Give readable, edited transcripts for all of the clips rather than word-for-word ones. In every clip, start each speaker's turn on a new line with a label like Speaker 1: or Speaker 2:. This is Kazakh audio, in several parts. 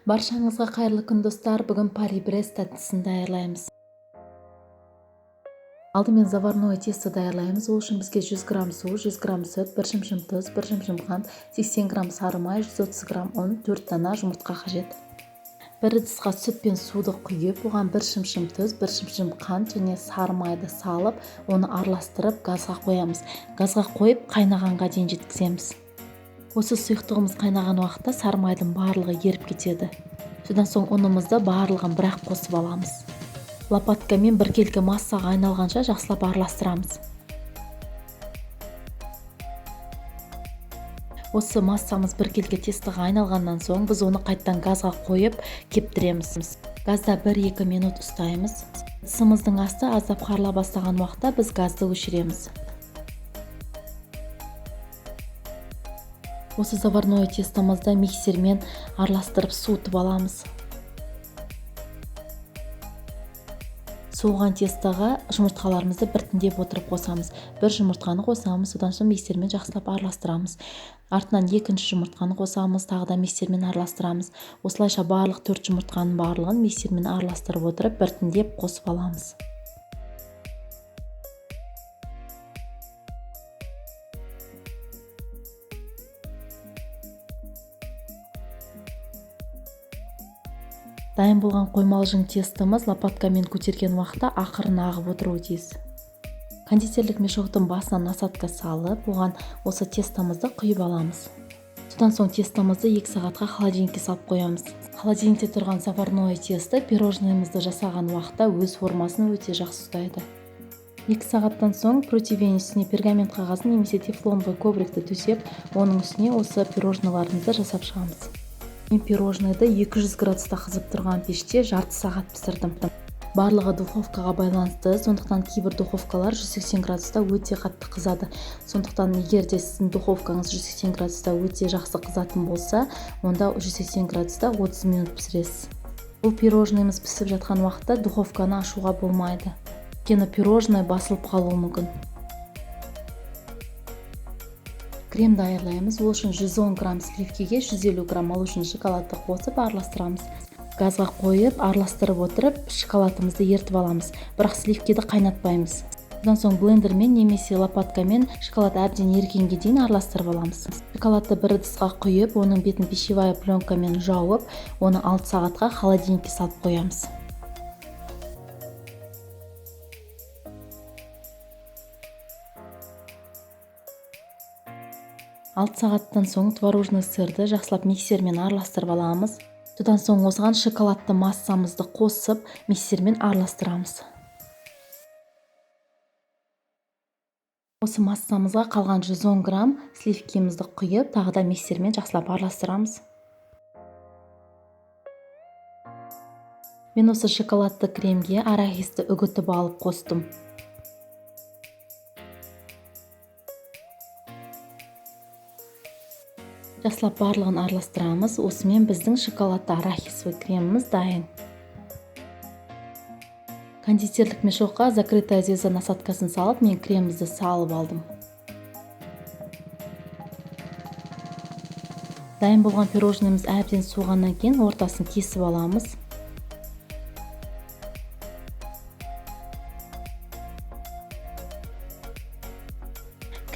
Speaker 1: Баршаңызға қайырлы күн достар. Бүгін Пари-Брес тәттісін даярлаймыз. Алдымен заварное тесто даярлаймыз. Ол үшін бізге 100 грамм су, 100 грамм сүт, 1 шымшым тұз, 1 шымшым қант, 80 грамм сары май, 130 грамм ұн, 4 дана жұмыртқа қажет. Бір ыдысқа сүт пен суды құйып, оған 1 шымшым тұз, 1 шымшым қант және сары майды салып, оны араластырып газға қоямыз. Газға қойып қайнағанға дейін жеткіземіз. Осы сұйықтығымыз қайнаған уақытта сары майдың барлығы еріп кетеді. Содан соң ұнымызды барлығын бір-ақ қосып аламыз. Лопаткамен біркелкі массаға айналғанша жақсылап араластырамыз. Осы массамыз біркелкі тестоға айналғаннан соң біз оны қайттан газға қойып кептіреміз. Газда 1-2 минут ұстаймыз. Ыдысымыздың асты аздап қарыла бастаған уақытта біз газды өшіреміз. Осы заварное тестомызды миксермен араластырып суытып аламыз. Суыған тестоға жұмыртқаларымызды біртіндеп отырып қосамыз. Бір жұмыртқаны қосамыз, содан соң миксермен жақсылап араластырамыз. Артынан екінші жұмыртқаны қосамыз, тағы да миксермен араластырамыз. Осылайша барлық 4 жұмыртқаның барлығын миксермен араластырып отырып біртіндеп қосып аламыз. Дайын болған қоймалжың тестомыз лопаткамен көтерген уақытта ақырын ағып отыруы тиіс. Кондитерлік мешоктың басына насадка салып, оған осы тестомызды құйып аламыз. Содан соң тестомызды 2 сағатқа холодильникке салып қоямыз. Холодильникте тұрған заварное тесто пирожныйымызды жасаған уақытта өз формасын өте жақсы ұстайды. 2 сағаттан соң противень үстіне пергамент қағазын немесе тефлонға коврикті төсеп, оның үстіне осы пирожныйларымызды жасап шығамыз. Мен пирожныйды 200 градуста қызып тұрған пеште жарты сағат пісірдім. Барлығы духовкаға байланысты, сондықтан кейбір духовкалар 180 градуста өте қатты қызады. Сондықтан егер де сіздің духовкаңыз 180 градуста өте жақсы қызатын болса, онда 180 градуста 30 минут пісіресіз. Бұл пирожныйымыз пісіп жатқан уақытта духовканы ашуға болмайды. Өйткені пирожный басылып қалуы мүмкін. Крем даярлаймыз. Ол үшін 110 грамм сливкеге 150 грамм молочный шоколадты қосып араластырамыз. Газға қойып, араластырып отырып, шоколадымызды ертіп аламыз. Бірақ сливкені қайнатпаймыз. Содан соң блендермен немесе лопаткамен шоколад әбден ерігенге дейін араластырып аламыз. Шоколадты бір ыдысқа құйып, оның бетін пищевая пленкамен жауып, оны 6 сағатқа холодильникке салып қоямыз. 6 сағаттан соң творожный сырды жақсылап миксермен араластырып аламыз. Содан соң осыған шоколадты массамызды қосып, миксермен араластырамыз. Осы массамызға қалған 110 грамм сливкемізді құйып, тағы да миксермен жақсылап араластырамыз. Мен осы шоколадты кремге арахисті үгітіп алып қостым. Жақсылап барлығын араластырамыз. Осымен біздің шоколадты арахисовый креміміз дайын. Кондитерлік мешокқа закрытая зеза насадкасын салып, мен кремімізді салып алдым. Дайын болған пирожныйымыз әбден суығаннан кейін ортасын кесіп аламыз.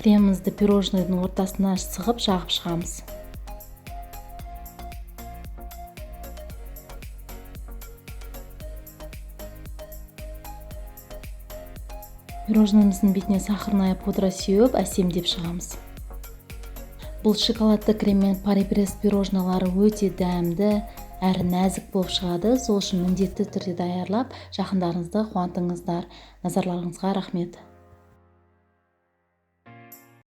Speaker 1: Кремімізді пирожныйдың ортасына сығып жағып шығамыз. Пирожныйымыздың бетіне сахарная пудра сеуіп, әсемдеп шығамыз. Бұл шоколадты креммен Пари-Брес пирожнылары өте дәмді, әрі нәзік болып шығады. Сол үшін міндетті түрде даярлап, жақындарыңызды қуантыңыздар. Назарларыңызға рахмет.